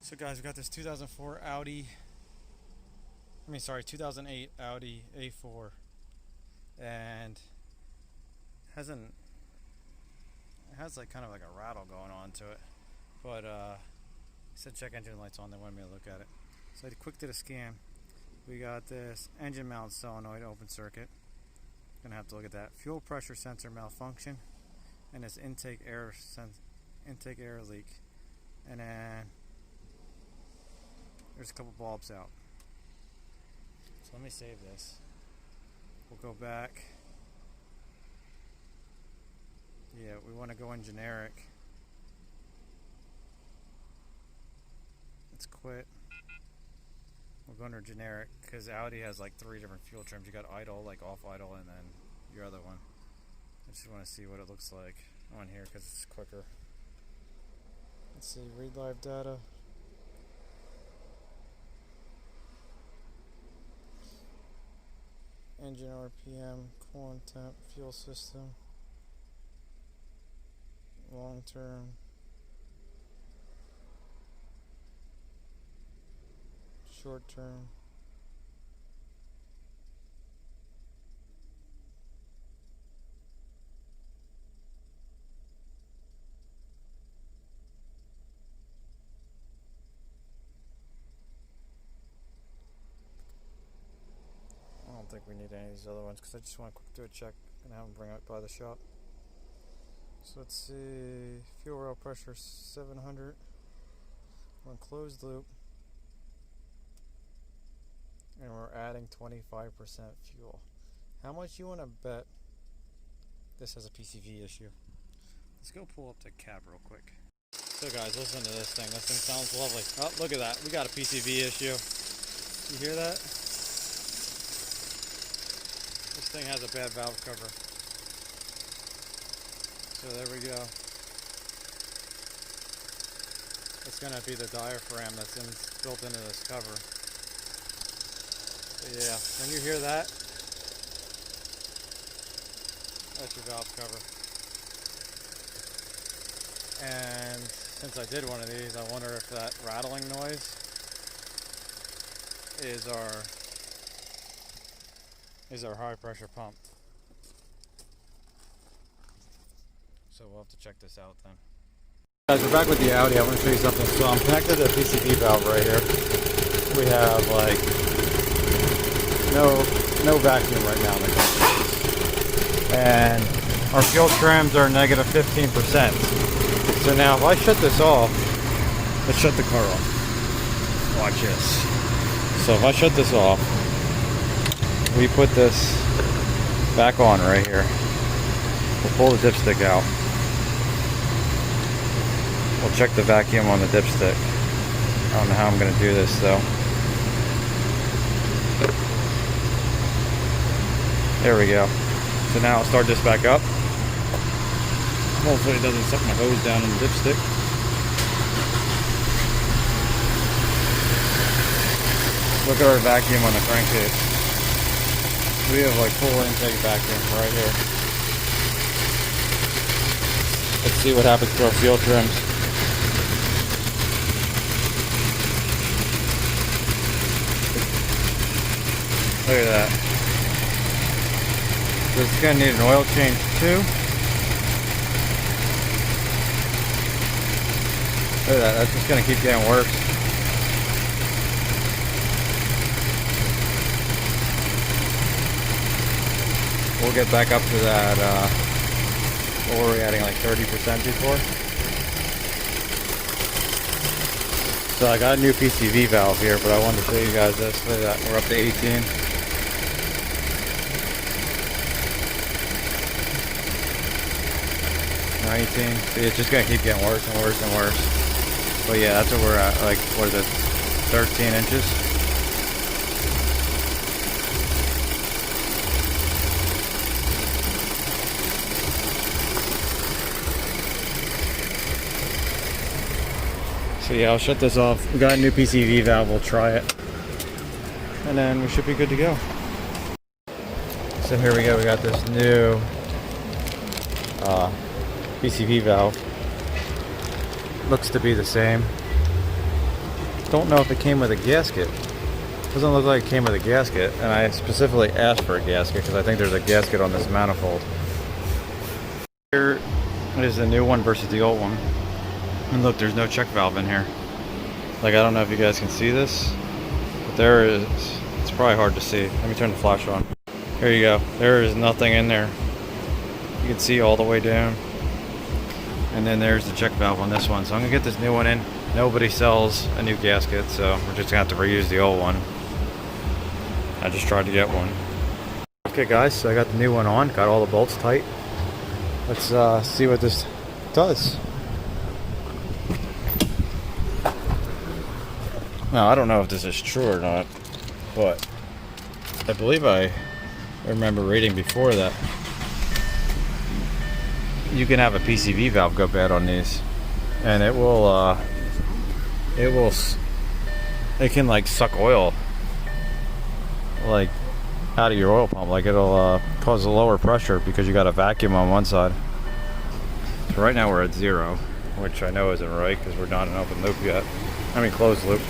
So guys, we got this 2004 2008 Audi A4, and it has like kind of like a rattle going on to it, but it said check engine lights on. They wanted me to look at it, so I did a scan. We got this engine mount solenoid open circuit. Gonna have to look at that. Fuel pressure sensor malfunction, and this intake air leak, and then there's a couple bulbs out. So let me save this. We'll go back. Yeah, we want to go in generic. Let's quit. We'll go under generic because Audi has like 3 different fuel trims. You got idle, like off idle, and then your other one. I just want to see what it looks like on here because it's quicker. Let's see, read live data. Engine RPM, coolant temp, fuel system, long term, short term, I don't think we need any of these other ones because I just want to quick do a check and have them bring it by the shop. So let's see, fuel rail pressure 700. We're in closed loop, and we're adding 25% fuel. How much you want to bet this has a PCV issue? Let's go pull up the cab real quick. So guys, listen to this thing. This thing sounds lovely. Oh, look at that. We got a PCV issue. You hear that? This thing has a bad valve cover. So there we go. It's going to be the diaphragm that's built into this cover. So yeah, when you hear that, that's your valve cover. And since I did one of these, I wonder if that rattling noise is our high pressure pump. So we'll have to check this out then. Guys, we're back with the Audi. I want to show you something. So I'm connected to the PCV valve right here. We have like no vacuum right now in the car. And our fuel trims are negative 15%. So now if I shut this off, let's shut the car off. Watch this. So if I shut this off, we put this back on right here. We'll pull the dipstick out. We'll check the vacuum on the dipstick. I don't know how I'm going to do this though. There we go. So now I'll start this back up. Hopefully it doesn't suck my hose down in the dipstick. Look at our vacuum on the crankcase. We have like full intake vacuum right here. Let's see what happens to our fuel trims. Look at that. This is going to need an oil change too. Look at that, that's just going to keep getting worse. We'll get back up to that, what were we adding, like 30% before? So I got a new PCV valve here, but I wanted to show you guys this. Look at that, we're up to 18. See, it's just going to keep getting worse and worse and worse. But yeah, that's what we're at, like, what is it, 13 inches? So yeah, I'll shut this off. We got a new PCV valve, we'll try it. And then we should be good to go. So here we go, we got this new PCV valve. Looks to be the same. don't know if it came with a gasket. Doesn't look like it came with a gasket, and I specifically asked for a gasket because I think there's a gasket on this manifold. Here is the new one versus the old one. And look, there's no check valve in here. Like, I don't know if you guys can see this, but there is. It's probably hard to see. Let me turn the flash on. Here you go. There is nothing in there. You can see all the way down. And then there's the check valve on this one. So I'm gonna get this new one in. Nobody sells a new gasket, so we're just gonna have to reuse the old one. I just tried to get one. Okay guys, so I got the new one on, got all the bolts tight. Let's see what this does. Now I don't know if this is true or not, but I believe I remember reading before that you can have a PCV valve go bad on these, and it can like suck oil like out of your oil pump. Like, it'll cause a lower pressure because you got a vacuum on one side. So right now we're at 0, which I know isn't right because we're not in open loop yet. I mean closed loop.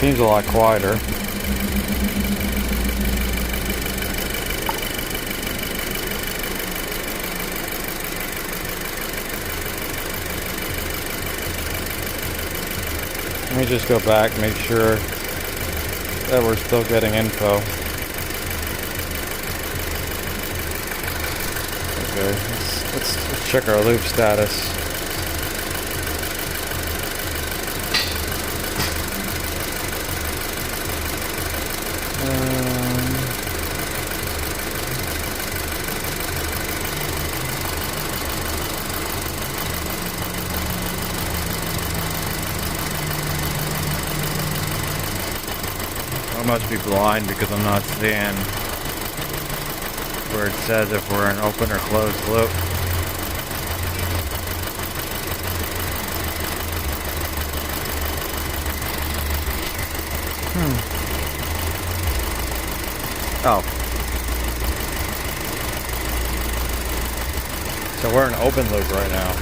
Seems a lot quieter. Let me just go back, make sure that we're still getting info. Okay, let's check our loop status. I must be blind because I'm not seeing where it says if we're in open or closed loop. Oh. So we're in open loop right now.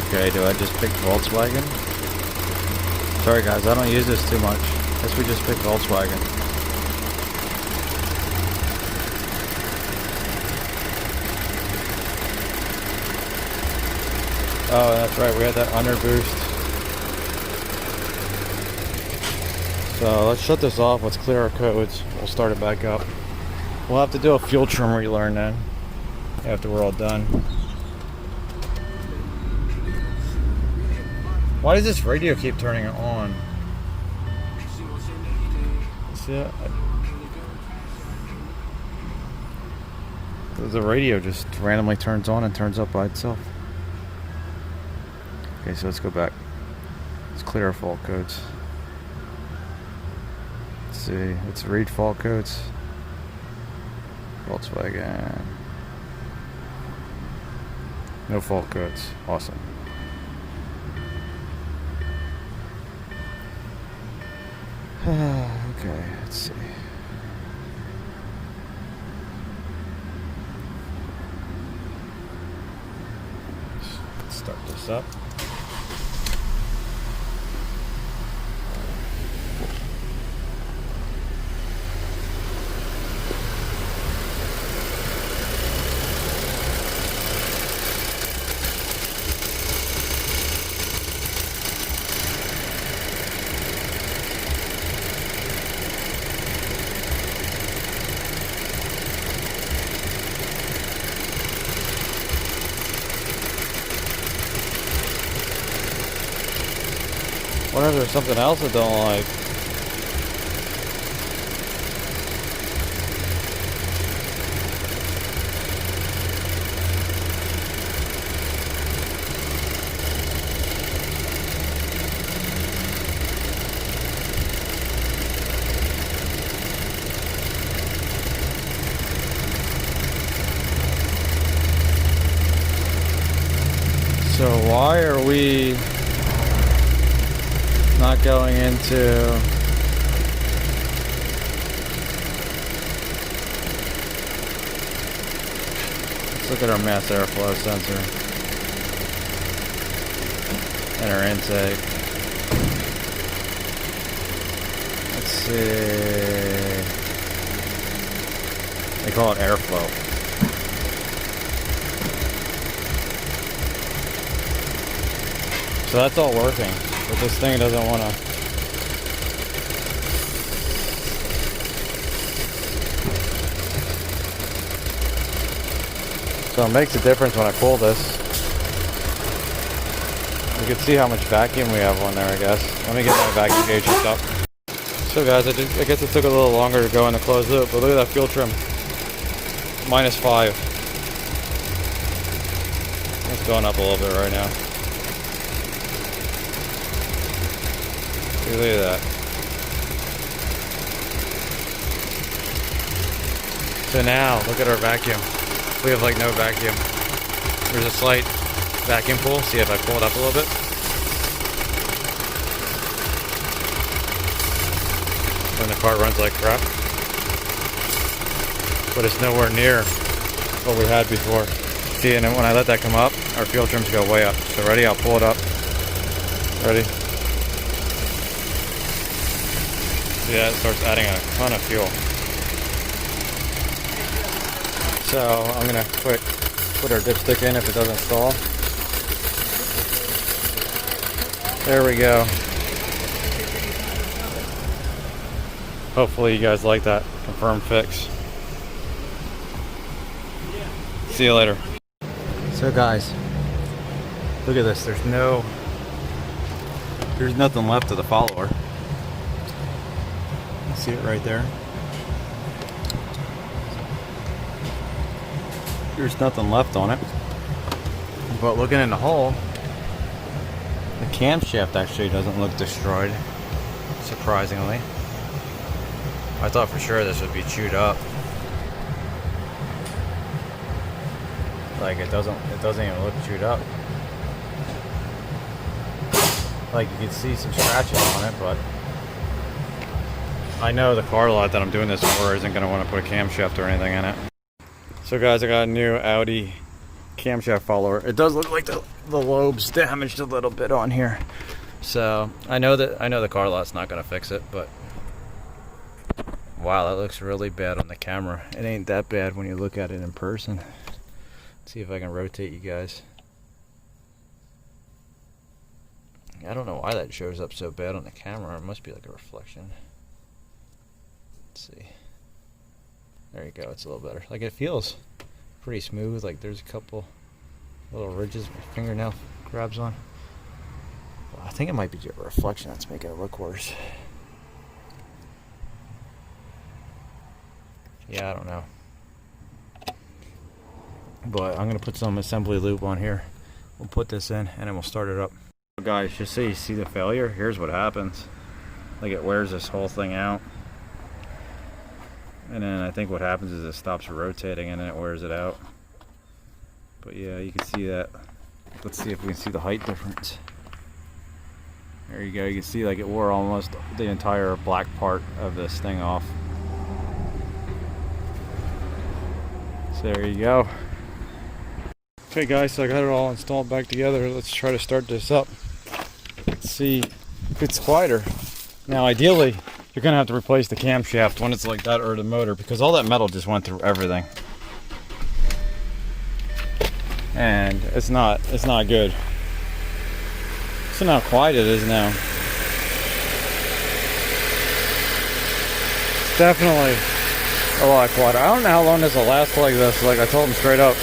Okay, do I just pick Volkswagen? Sorry guys, I don't use this too much. Guess we just pick Volkswagen. Oh, that's right, we had that under boost. So let's shut this off, let's clear our codes. We'll start it back up. We'll have to do a fuel trim relearn then, after we're all done. Why does this radio keep turning on? See that? The radio just randomly turns on and turns up by itself. Okay, so let's go back. Let's clear our fault codes. Let's see. Let's read fault codes. Volkswagen. No fault codes. Awesome. Okay, let's see. Let's start this up. Wonder if there's something else I don't like. So why are we not going into let's look at our mass airflow sensor and our intake. Let's see. They call it airflow. So that's all working, but this thing doesn't want to. So it makes a difference when I pull this. You can see how much vacuum we have on there, I guess. Let me get my vacuum gauge hooked up. So guys, I guess it took a little longer to go in the closed loop, but look at that fuel trim. -5. It's going up a little bit right now. Look at that. So now, look at our vacuum. We have like no vacuum. There's a slight vacuum pull. See if I pull it up a little bit. When the car runs like crap. But it's nowhere near what we had before. See, and then when I let that come up, our fuel trims go way up. So ready? I'll pull it up. Ready? Yeah, it starts adding a ton of fuel. So I'm gonna put our dipstick in if it doesn't stall. There we go. Hopefully you guys like that confirmed fix. See you later. So guys, look at this. There's nothing left of the follower. See it right there? There's nothing left on it. But looking in the hole, the camshaft actually doesn't look destroyed, surprisingly. I thought for sure this would be chewed up. Like it doesn't even look chewed up. Like you can see some scratches on it, but I know the car lot that I'm doing this for isn't going to want to put a camshaft or anything in it. So guys, I got a new Audi camshaft follower. It does look like the lobe's damaged a little bit on here. So I know the car lot's not going to fix it, but wow, that looks really bad on the camera. It ain't that bad when you look at it in person. Let's see if I can rotate you guys. I don't know why that shows up so bad on the camera. It must be like a reflection. Let's see. There you go. It's a little better. Like it feels pretty smooth. Like there's a couple little ridges my fingernail grabs on. Well, I think it might be a reflection that's making it look worse. Yeah, I don't know. But I'm gonna put some assembly lube on here. We'll put this in and then we'll start it up. Guys, just so you see the failure, here's what happens. Like it wears this whole thing out. And then I think what happens is it stops rotating and then it wears it out. But yeah, you can see that. Let's see if we can see the height difference. There you go. You can see like it wore almost the entire black part of this thing off. So there you go. Okay guys, so I got it all installed back together. Let's try to start this up. Let's see if it's quieter. Now ideally, you're gonna have to replace the camshaft when it's like that, or the motor, because all that metal just went through everything. And it's not good. So how quiet it is now. It's definitely a lot quieter. I don't know how long this will last like this. Like I told him straight up.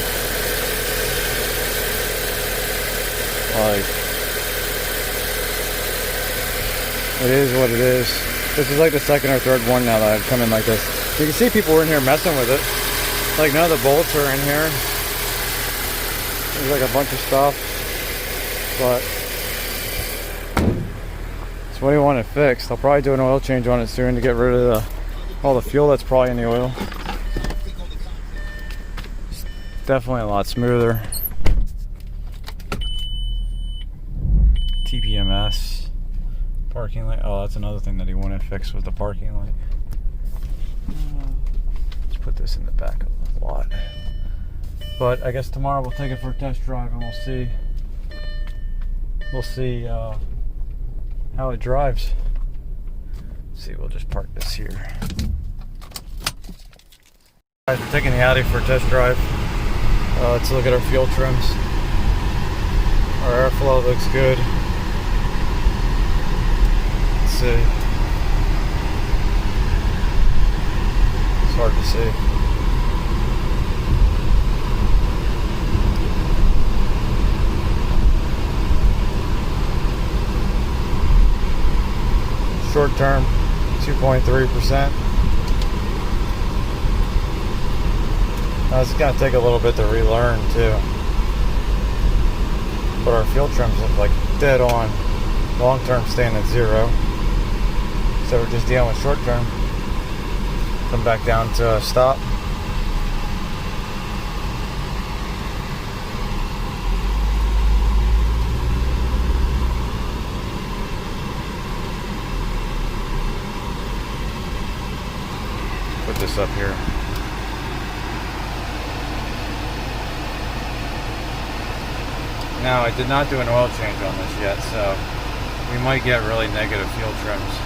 Like, it is what it is. This is like the second or third one now that I've come in like this. You can see people were in here messing with it. Like none of the bolts are in here. There's like a bunch of stuff. But it's what he wanted fixed. I'll probably do an oil change on it soon to get rid of all the fuel that's probably in the oil. It's definitely a lot smoother. TPMS. Parking light. Oh, that's another thing that he wanted fixed with the parking light. Let's put this in the back of the lot. But I guess tomorrow we'll take it for a test drive and we'll see. We'll see how it drives. Let's see, we'll just park this here. Guys, we're taking the Audi for a test drive. Let's look at our fuel trims. Our airflow looks good. Let's see. It's hard to see. Short term, 2.3%. It's going to take a little bit to relearn too. But our fuel trims look like dead on. Long term staying at 0. So we're just dealing with short term. Come back down to a stop. Put this up here. Now, I did not do an oil change on this yet, so we might get really negative fuel trims.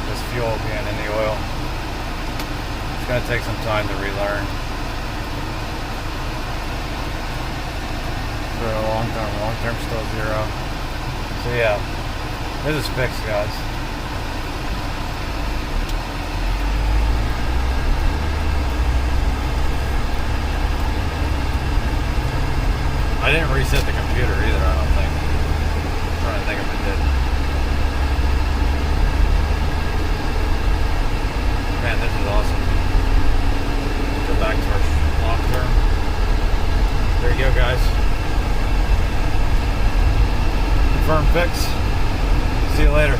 This fuel being in the oil. It's going to take some time to relearn. For a long term still 0. So yeah, this is fixed, guys. I didn't reset the computer either, I don't think. I'm trying to think if it did. Man, this is awesome. Go back to our long term. There you go, guys. Confirm fix. See you later.